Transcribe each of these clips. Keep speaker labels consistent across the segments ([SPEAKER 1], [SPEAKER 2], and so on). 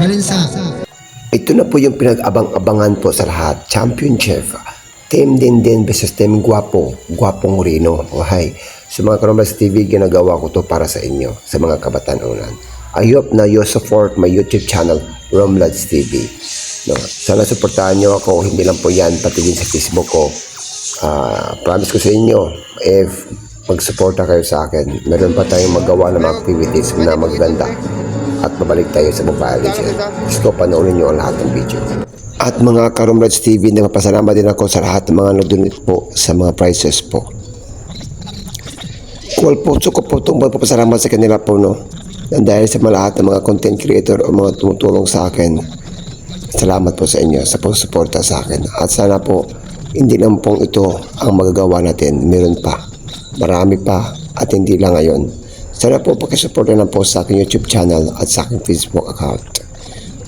[SPEAKER 1] Balinsa.
[SPEAKER 2] Ito na po yung pinag-abang-abangan po sa lahat. Champion Chef. Team Dindin versus Team Guwapo. Guwapong Rino. Okay. Sa mga Karombas TV, ginagawa ko to para sa inyo. Sa mga kabatanunan. I hope na you support my YouTube channel, Romlads TV. No, sana suportahan nyo ako. Hindi lang po yan. Pati din sa Facebook ko. Promise ko sa inyo, if mag-suporta kayo sa akin, meron pa tayong magawa ng mga activities na magaganda. At babalik tayo sa Mobile Legends. Gusto ko panoorin nyo ang lahat ng video. At mga Karomrads TV, nagpapasalamat din ako sa lahat ng mga nag-donate po sa mga prizes po. Cool po, so ko po itong magpapasalamat sa kanila po, no? Dahil sa lahat ng mga content creator o mga tumutulong sa akin, salamat po sa inyo sa pagsuporta sa akin. At sana po, hindi lang pong ito ang magagawa natin. Meron pa. Marami pa. At hindi lang ngayon. Sana po pakisuporta na po sa aking YouTube channel at sa aking Facebook account.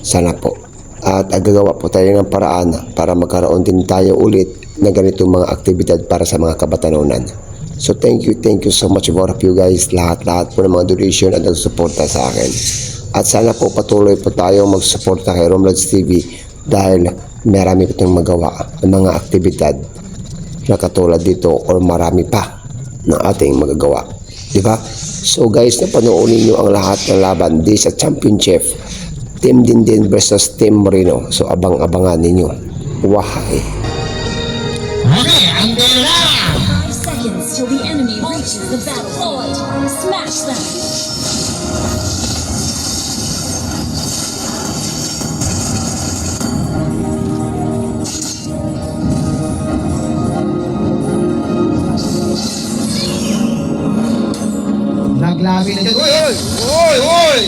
[SPEAKER 2] Sana po. At gagawa po tayo ng paraan para magkaroon din tayo ulit na ganitong mga aktibidad para sa mga kabatanunan. So thank you so much for you guys. Lahat po ng mga donation at nagsuporta sa akin. At sana po patuloy po tayo magsuporta kay Romlads TV dahil marami po itong magawa ng mga aktibidad na katulad dito or marami pa na ating magagawa. Diba? So guys, napanoorin nyo ang lahat ng laban di sa Champion Chef, Team Dindin versus Team Moreno. So abang-abangan ninyo. Wahay!
[SPEAKER 1] Okay, ang gala!
[SPEAKER 3] 5 seconds till the enemy reaches the battlefield. Smash them!
[SPEAKER 1] Naglabi na dyan. Oy!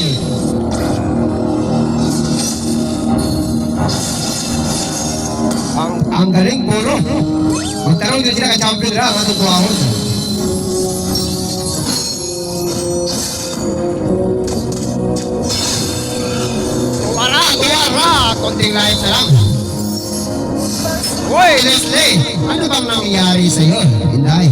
[SPEAKER 1] Ang galing, puro. Magtanong din sila ka-champion na, ang atong buhahon. Tuwara! Konting live na lang. Uy, Leslie! Ano bang nangyayari sa'yo? Inday.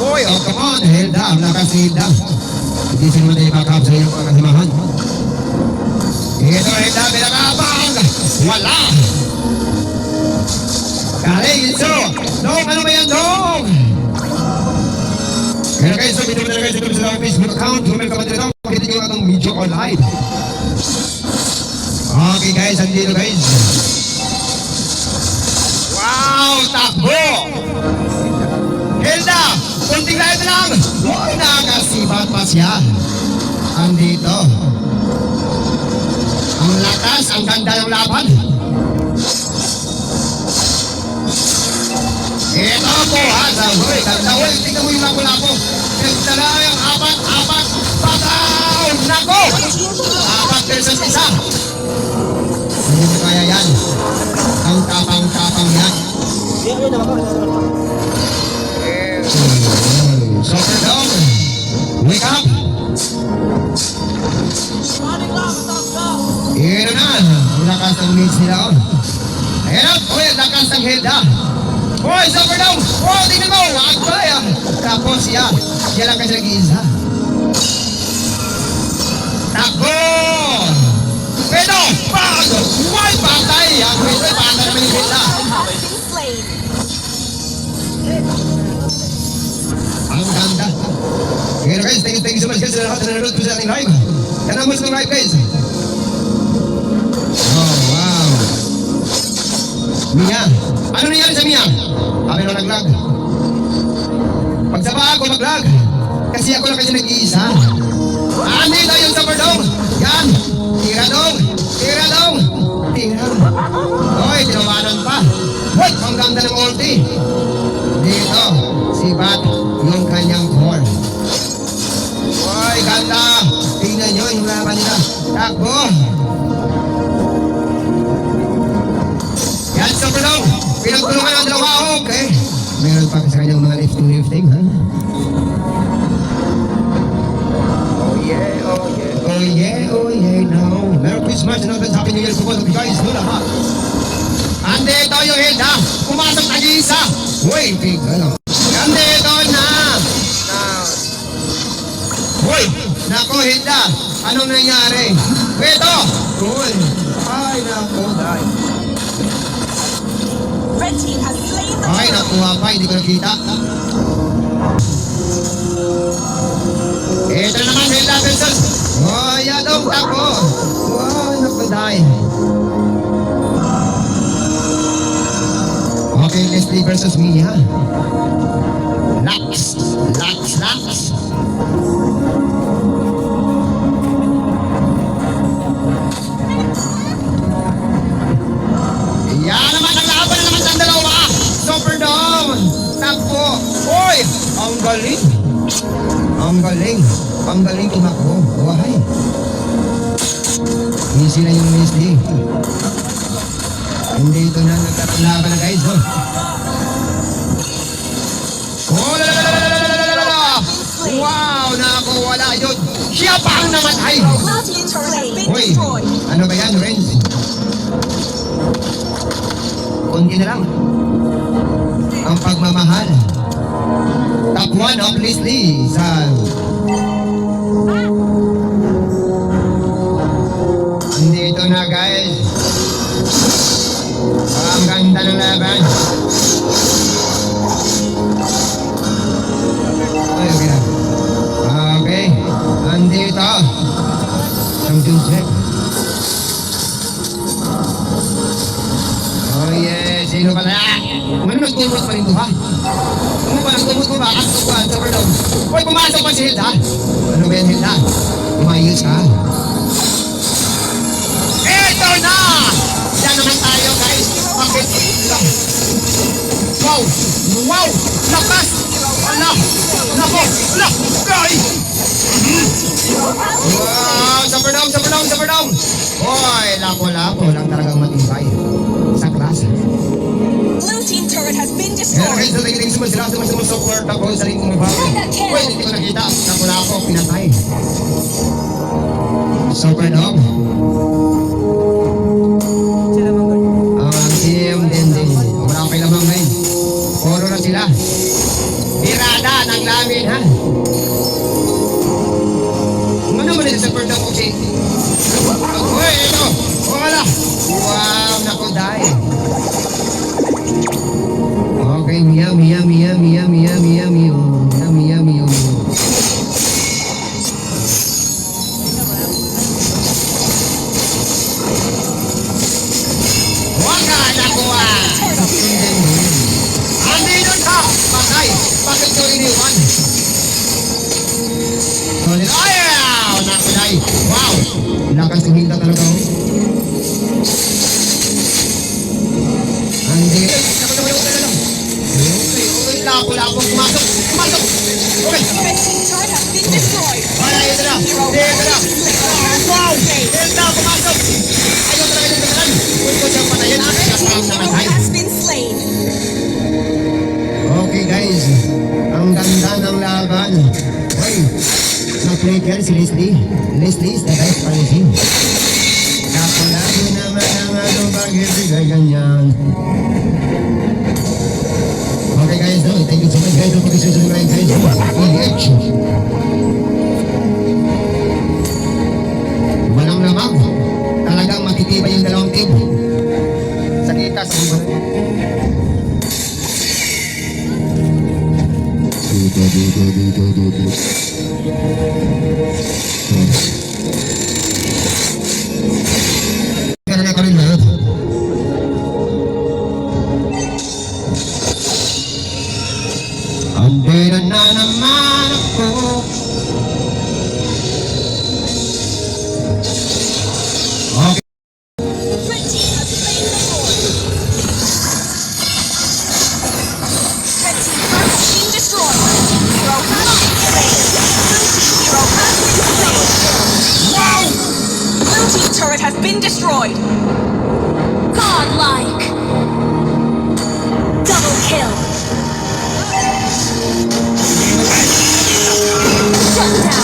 [SPEAKER 1] Uy, oh come on, Hilda, nakasida. Hindi sila na ibakap sa iyong pagkasimahan. Ito, Hilda, pinakabang! Wala! Galing, Inso! Dong, ano ba yan, Dong? Kaya kayo, so, video mo na kayo sa mga Facebook account. Humil ka ba dito? Pakitin nyo atong video or live. Okay, guys, andito, guys. Wow, takbo! Hilda! Kunting live lang! Uy, nakasibat pa siya. Andito. Ang lakas, ang ganda ng laban. Ito po, ha? Uy, ganda. Uy, tingnan mo yung lapo-lapo. Ganda na yung apat. Pataw! Nako! 4 versus 1. Hindi mo kaya yan. Ang tapang-tapang yan. Soccer dog, wake up! Ito na, lakas ng leads nila. Ayan na, uy, lakas ng Hilda. Uy, soccer dog! Oh, tingnan mo, akbay ah! Tapos siya lang kasi nag-iisa. Takbo! Pero, pag! Uy, patay! Ang Hilda, patay naman yung Hilda. Ang ganda. Kaya guys, thank you so much guys sa lahat na nanonood po sa ating live. Yan ang mas ng live guys. Oh, wow. Mia, ano nangyari sa Mia? Kami na nag-lag. Pagsaba ako mag-lag. Kasi ako lang kasi nag-iisa. Andito yung super dong. Yan. Tira dong. Hoy, tinawanan pa. Hoy, ang ganda ng ulti. Dito, sibat yung kanyang core. Uy, ganda! Tingnan nyo yung laban nila. Takbo! Yan, super long! Pinagtulungan ang dalawa, okay? Meron pa sa kanyang mga lifting, ha? Oh yeah, no. Merry Christmas and advance Happy New Year to all of you guys. No lahat. Andito yung Hilda. Pumasok na isa. Uy, big, ano? Andito na. Nako, Hilda. Anong nangyari? Ito! Cool. Ay, nako, dahil.
[SPEAKER 3] Red team has slain the
[SPEAKER 1] Ay, nakuha pa. Hindi ko nakita. Ito na naman, Hilda versus. Oh, yadong tako. Ay, naku, dahil. Okay, Leslie versus Mia. Lax. Yan naman ang laban na naman ng dalawa. Super down. Takbo. Uy, ang galing. Ang galing tumakbo. Why? Easy na yung Leslie. Hindi ito na nagtatalaban na guys. Oh, lalalala. Wow, naku, wala yun. Siya pa ang namatay.
[SPEAKER 3] Blue team's turret has been
[SPEAKER 1] Uy,
[SPEAKER 3] destroyed.
[SPEAKER 1] ano ba yan, Renz? Kunti na lang. Ang pagmamahal. Top 1 of Leslie sa... Andito na guys. Ang ganda ng laban. Ay, okay na. Okay. Andito. Champion check. Oh yes. Sino pala? Ano nagtumot pa rin to ha? Ano ba nagtumot mo ba? At ito ba? Super down. Uy, pumasok pa si Hilda. Ano ba yan, Hilda? Umayos ka. Ito na! Yan naman tayo guys. Bakit? Wow! Wow! Lakas! Ala! Nako! Ala! Ay! Wow! Super down! Hoy! Lapo-lapo lang talagang matibay. Sa klase.
[SPEAKER 3] Blue team turret has been
[SPEAKER 1] Meron
[SPEAKER 3] destroyed.
[SPEAKER 1] kayo sa tingin support ako sa ring kong ibabaw. Uy! Hindi ko nakita. Lapo-lapo. Pinatay. Super down. Team din. Wala akong kailamang ngayon. Puro na sila. Tirada ng lamin, ha? Ano mo nila sa bird ako si... Uy, ito! Wala! Wow, naku, dahil. Okay, Mia. Waka, nakuha! Andito ka! Patay! Bakit ko iniwan? Ayaw! Nakulay! Wow! Lakas ng hinta talaga oh. Andito. Okay, lapo-lapo. Pumasok! Okay!
[SPEAKER 3] Red team turret has been destroyed.
[SPEAKER 1] Wala, ito na! Wow! Hilda, pumasok! Ayaw talaga yung dagalan! Kung ko siyang patayin, siya pa ang
[SPEAKER 3] Hero
[SPEAKER 1] namatay.
[SPEAKER 3] has been slain.
[SPEAKER 1] Okay guys, ang ganda ng laban. Hoy, na-flicker si Leslie. Leslie is the best policy. Kapalado naman ang ano bakit bigay ganyan. Okay guys, no, thank you so much guys. Don't forget to subscribe guys. EH. Walang lamang. Talagang matitibay yung dalawang team. Sa kita sa mga. Karena kami banget. Andera na naman ako. Okay.
[SPEAKER 3] Red team has slain the Lord. Red team turret has been destroyed. Hero has been slain. Blue team hero has been slain.
[SPEAKER 1] Wow!
[SPEAKER 3] Blue team turret has been destroyed. Godlike. Double kill. Shut down.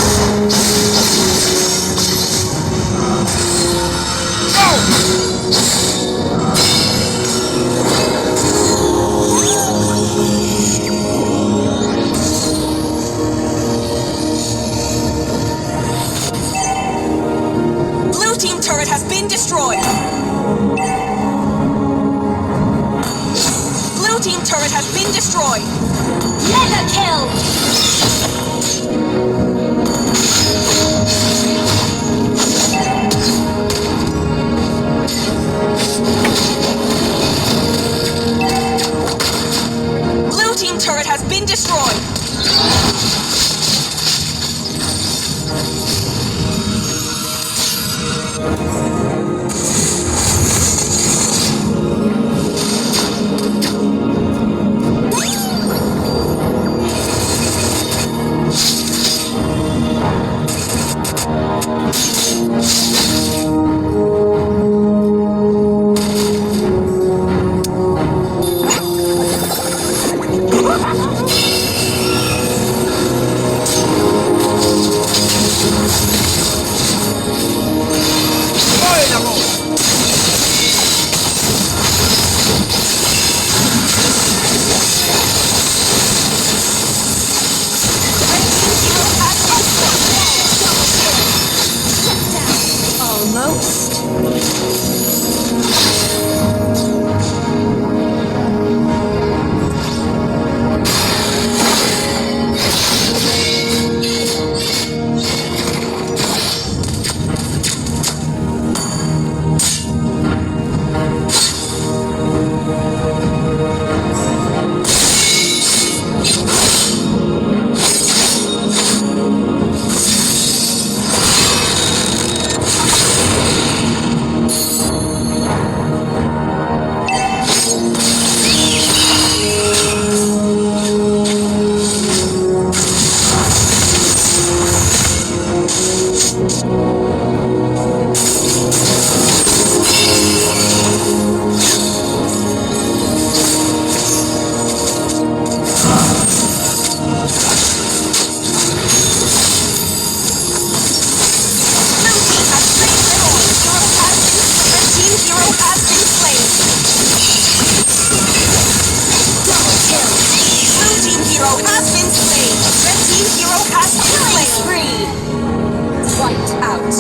[SPEAKER 1] Hoy, nako!
[SPEAKER 3] Almost. Wiped out.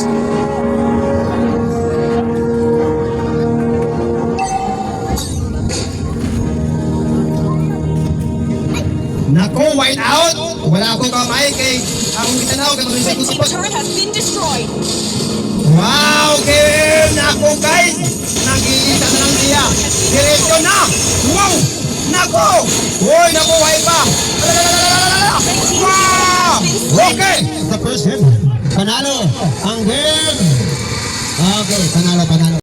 [SPEAKER 1] Nako, white out! Wala akong kamay kay akong kitanaw kay
[SPEAKER 3] Red
[SPEAKER 1] mag-isip
[SPEAKER 3] team
[SPEAKER 1] ko
[SPEAKER 3] turret has been destroyed.
[SPEAKER 1] Wow, game! Nako guys! Nag-iisa na lang siya. Diretso na! Wow! Nako! Hoy, nako, white pa! Wow! Okay!
[SPEAKER 4] The first game. Panalo ang game. Okay, panalo.